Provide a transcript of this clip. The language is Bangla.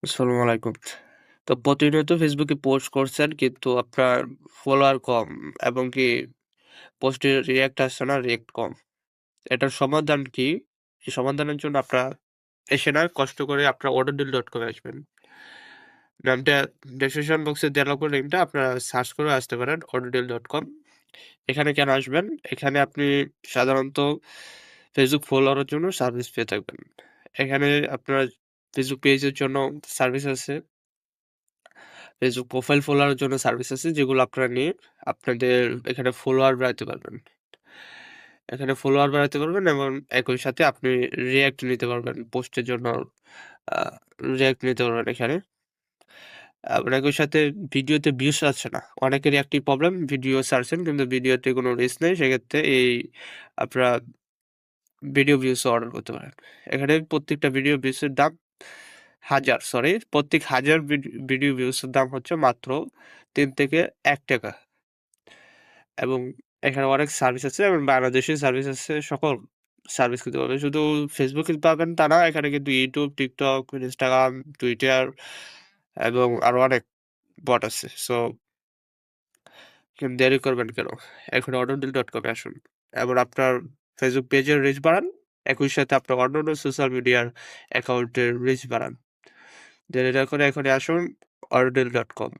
আসসালামু আলাইকুম। তো প্রতিনিয়ত ফেসবুকে পোস্ট করছেন কিন্তু আপনার ফলোয়ার কম এবং কি পোস্টের রিঅ্যাক্ট আসছে না, রিঅ্যাক্ট কম। এটার সমাধান কি? এই সমাধানের জন্য আপনারা এসে না কষ্ট করে আপনারা autodeal.com এ আসবেন। নামটা ডেসক্রিপশন বক্সে দেওয়া লাগবে লিঙ্কটা আপনারা সার্চ করে আসতে পারেন autodeal.com। এখানে কেন আসবেন? এখানে আপনি সাধারণত ফেসবুক ফলোয়ারের জন্য সার্ভিস পেয়ে থাকবেন। এখানে আপনার ফেসবুক পেজের জন্য সার্ভিস আছে। ফেসবুক প্রোফাইল ফলোয়ারের জন্য সার্ভিস আছে যেগুলো আপনারা নিয়ে আপনাদের এখানে ফলোয়ার বাড়াতে পারবেন। এখানে ফলোয়ার বাড়াতে পারবেন এবং একই সাথে আপনি রিঅ্যাক্ট নিতে পারবেন পোস্টের জন্য আ রিঅ্যাক্ট নিতে পারবেন এখানে। আবার একই সাথে ভিডিওতে ভিউজ আসছে না। অনেকেরই একটি প্রবলেম ভিডিও ছাড়ছেন কিন্তু ভিডিওতে কোনো রিচ নেই। সেক্ষেত্রে আপনারা ভিডিও ভিউজ অর্ডার করতে পারেন। এখানে প্রত্যেকটা ভিডিও ভিউজের দাম প্রত্যেক 1000 ভিডিও ভিউজের দাম হচ্ছে মাত্র ৳৩ থেকে ৳১ এবং এখানে অনেক সার্ভিস আছে এবং বাংলাদেশী সার্ভিস আছে। সকল সার্ভিস কিন্তু পাবেন। শুধু ফেসবুকে পাবেন তা না, এখানে কিন্তু YouTube, TikTok, Instagram, Twitter এবং আরো অনেক বট আছে। সো দেরি করবেন কেন? এখন autodeal.com এ আসুন এবং আপনার ফেসবুক পেজের রিচ বাড়ান। একই সাথে আপনার অন্যান্য সোশ্যাল মিডিয়ার অ্যাকাউন্টের রিচ বাড়ান। দেরি না করে এখনই আসুন autodeal.com